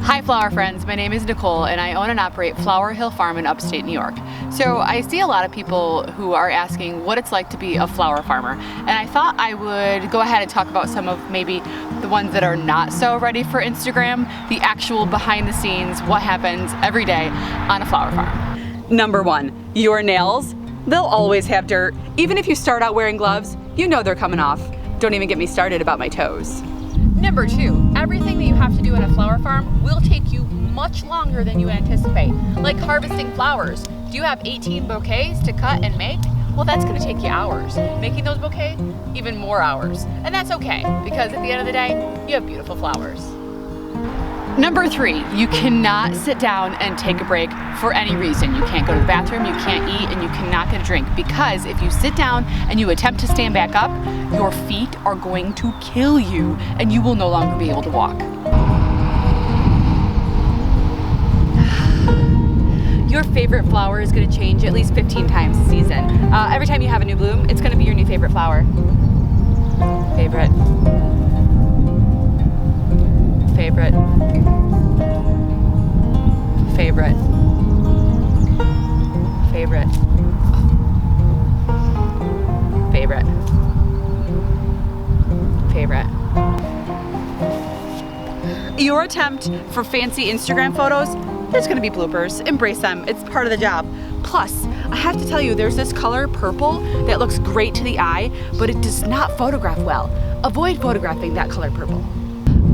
Hi flower friends, my name is Nicole and I own and operate Flower Hill Farm in upstate New York. So I see a lot of people who are asking what it's like to be a flower farmer, and I thought I would go ahead and talk about some of maybe the ones that are not so ready for Instagram, the actual behind the scenes, what happens every day on a flower farm. Number one, your nails. They'll always have dirt. Even if you start out wearing gloves, you know they're coming off. Don't even get me started about my toes. Number two, everything that you have to do in a flower farm will take you much longer than you anticipate. Like harvesting flowers. Do you have 18 bouquets to cut and make? Well, that's gonna take you hours. Making those bouquets, even more hours. And that's okay, because at the end of the day, you have beautiful flowers. Number three, you cannot sit down and take a break for any reason. You can't go to the bathroom, you can't eat, and you cannot get a drink, because if you sit down and you attempt to stand back up, your feet are going to kill you and you will no longer be able to walk. Your favorite flower is going to change at least 15 times a season. Every time you have a new bloom, it's going to be your new favorite flower. Favorite. Favorite. Favorite. Favorite. Favorite. Favorite. Your attempt for fancy Instagram photos, there's gonna be bloopers. Embrace them, it's part of the job. Plus, I have to tell you, there's this color purple that looks great to the eye, but it does not photograph well. Avoid photographing that color purple.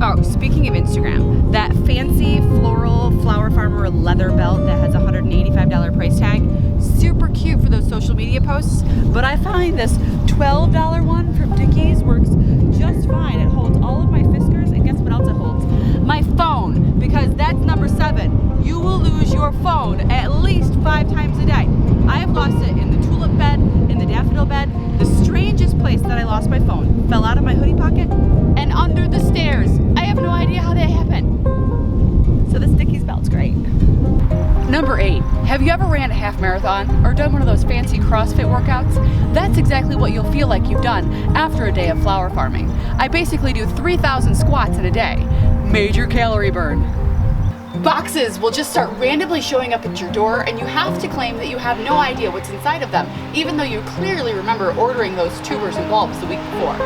Oh, speaking of Instagram, that fancy floral flower farmer leather belt that has a $185 price tag, super cute for those social media posts, but I find this $12 one from Dickies works just fine. It holds all of my Fiskars, and guess what else it holds? My phone, because that's number 7. You will lose your phone at least 5 times a day. I have lost it in the tulip bed, in the daffodil bed. The strangest place that I lost my phone fell out of my hoodie pocket and under the stairs. I have no idea how that happened. So this Dickies belt's great. Number 8, have you ever ran a half marathon or done one of those fancy CrossFit workouts? That's exactly what you'll feel like you've done after a day of flower farming. I basically do 3,000 squats in a day. Major calorie burn. Boxes will just start randomly showing up at your door, and you have to claim that you have no idea what's inside of them, even though you clearly remember ordering those tubers and bulbs the week before.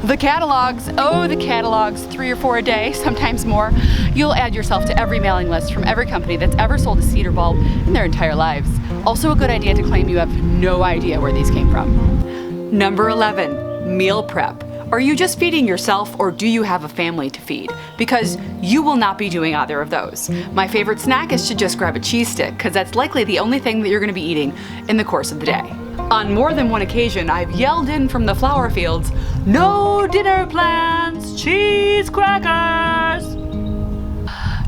The catalogs, oh the catalogs, 3 or 4 a day, sometimes more. You'll add yourself to every mailing list from every company that's ever sold a cedar bulb in their entire lives. Also a good idea to claim you have no idea where these came from. Number 11, meal prep. Are you just feeding yourself, or do you have a family to feed? Because you will not be doing either of those. My favorite snack is to just grab a cheese stick, because that's likely the only thing that you're going to be eating in the course of the day. On more than one occasion, I've yelled in from the flower fields, "No dinner plans, cheese crackers!"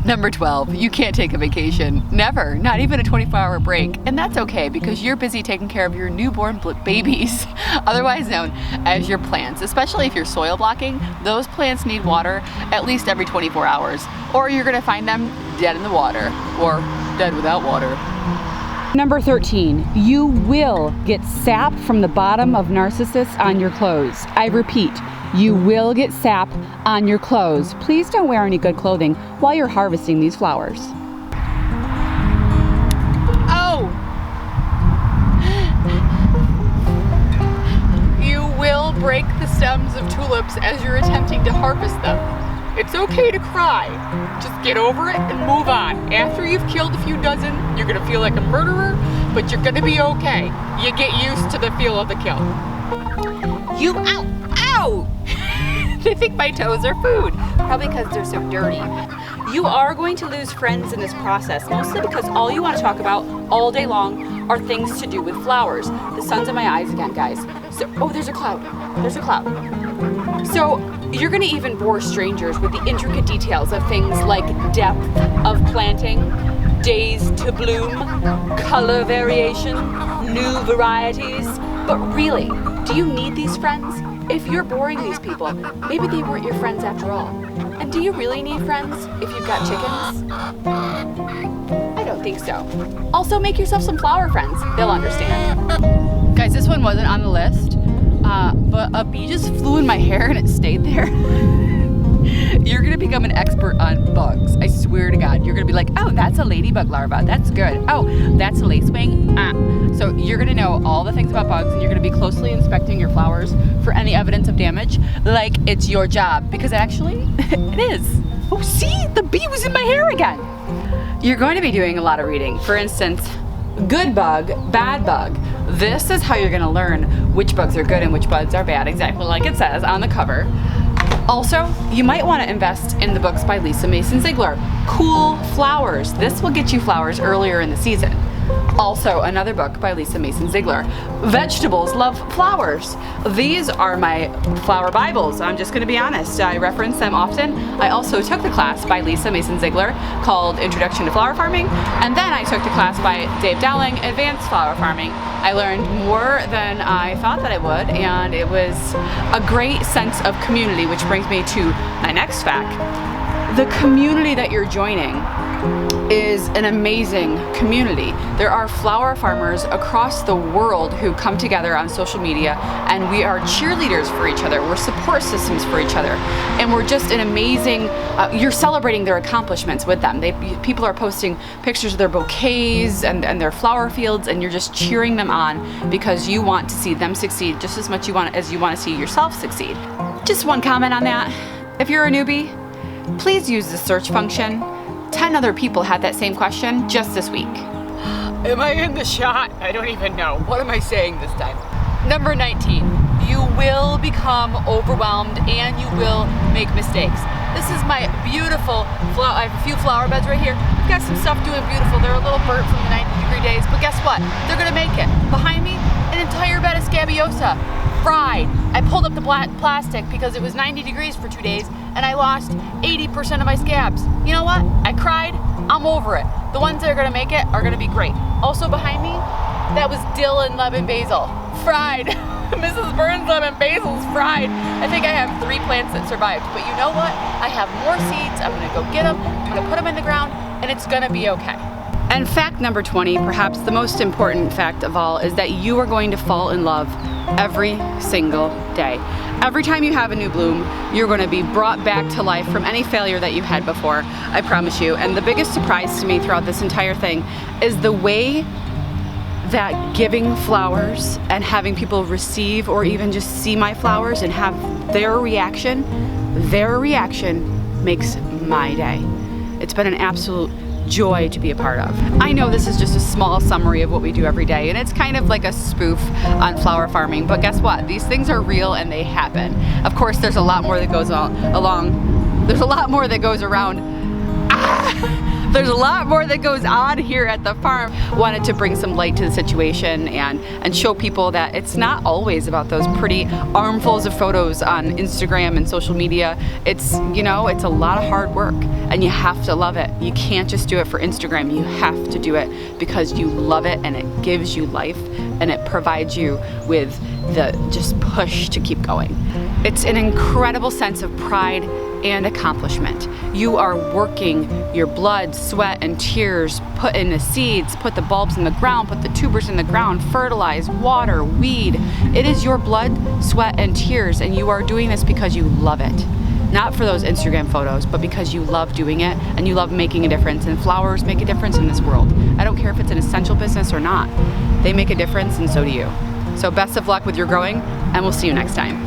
Number 12, you can't take a vacation. Never, not even a 24-hour break. And that's okay, because you're busy taking care of your newborn babies, otherwise known as your plants. Especially if you're soil blocking, those plants need water at least every 24 hours, or you're gonna find them dead in the water, or dead without water. Number 13, you will get sap from the bottom of narcissus on your clothes. I repeat, you will get sap on your clothes. Please don't wear any good clothing while you're harvesting these flowers. Oh! You will break the stems of tulips as you're attempting to harvest them. It's okay to cry. Just get over it and move on. After you've killed a few dozen, you're gonna feel like a murderer, but you're gonna be okay. You get used to the feel of the kill. Ow! They think my toes are food, probably because they're so dirty. You are going to lose friends in this process, mostly because all you want to talk about all day long are things to do with flowers. The sun's in my eyes again, guys. So, oh, there's a cloud. There's a cloud. So, you're going to even bore strangers with the intricate details of things like depth of planting, days to bloom, color variation, new varieties. But really, do you need these friends? If you're boring these people, maybe they weren't your friends after all. And do you really need friends if you've got chickens? I don't think so. Also, make yourself some flower friends. They'll understand. Guys, this one wasn't on the list, but a bee just flew in my hair and it stayed there. You're gonna become an expert on bugs. I swear to God. You're gonna be like, oh, that's a ladybug larva. That's good. Oh, that's a lacewing. So you're gonna know all the things about bugs, and you're gonna be closely inspecting your flowers for any evidence of damage, like it's your job, because actually, it is. Oh, see, the bee was in my hair again. You're going to be doing a lot of reading. For instance, good bug, bad bug. This is how you're gonna learn which bugs are good and which bugs are bad, exactly like it says on the cover. Also, you might want to invest in the books by Lisa Mason Ziegler. Cool Flowers. This will get you flowers earlier in the season. Also, another book by Lisa Mason Ziegler. Vegetables Love Flowers. These are my flower Bibles. I'm just going to be honest. I reference them often. I also took the class by Lisa Mason Ziegler called Introduction to Flower Farming. And then I took the class by Dave Dowling, Advanced Flower Farming. I learned more than I thought that I would, and it was a great sense of community, which brings me to my next fact. The community that you're joining is an amazing community. There are flower farmers across the world who come together on social media, and we are cheerleaders for each other. We're support systems for each other, and we're just an amazing, you're celebrating their accomplishments with them. People are posting pictures of their bouquets and their flower fields, and you're just cheering them on because you want to see them succeed just as much as you want to see yourself succeed. Just one comment on that. If you're a newbie, please use the search function. 10 other people had that same question just this week. Am I in the shot? I don't even know. What am I saying this time? Number 19, you will become overwhelmed and you will make mistakes. This is my beautiful flower. I have a few flower beds right here. I've got some stuff doing beautiful. They're a little burnt from the 90-degree days, but guess what? They're gonna make it. Behind me, an entire bed of scabiosa, fried. I pulled up the black plastic because it was 90 degrees for 2 days, and I lost 80% of my scabs. You know what? I cried. I'm over it. The ones that are gonna make it are gonna be great. Also behind me, that was dill and lemon basil, fried. Mrs. Burns lemon basil's fried. I think I have 3 plants that survived, but you know what? I have more seeds. I'm gonna go get them. I'm gonna put them in the ground, and it's gonna be okay. And fact number 20, perhaps the most important fact of all, is that you are going to fall in love every single day. Every time you have a new bloom, you're going to be brought back to life from any failure that you had before, I promise you. And the biggest surprise to me throughout this entire thing is the way that giving flowers and having people receive or even just see my flowers and have their reaction makes my day. It's been an absolute joy to be a part of. I know this is just a small summary of what we do every day, and it's kind of like a spoof on flower farming, but guess what? These things are real and they happen. Of course, there's a lot more that goes there's a lot more that goes around. There's a lot more that goes on here at the farm. Wanted to bring some light to the situation and show people that it's not always about those pretty armfuls of photos on Instagram and social media. It's, you know, it's a lot of hard work, and you have to love it. You can't just do it for Instagram. You have to do it because you love it, and it gives you life, and it provides you with the just push to keep going. It's an incredible sense of pride and accomplishment. You are working your blood, sweat, and tears, put in the seeds, put the bulbs in the ground, put the tubers in the ground, fertilize, water, weed. It is your blood, sweat, and tears, and you are doing this because you love it. Not for those Instagram photos, but because you love doing it and you love making a difference, and flowers make a difference in this world. I don't care if it's an essential business or not. They make a difference, and so do you. So best of luck with your growing, and we'll see you next time.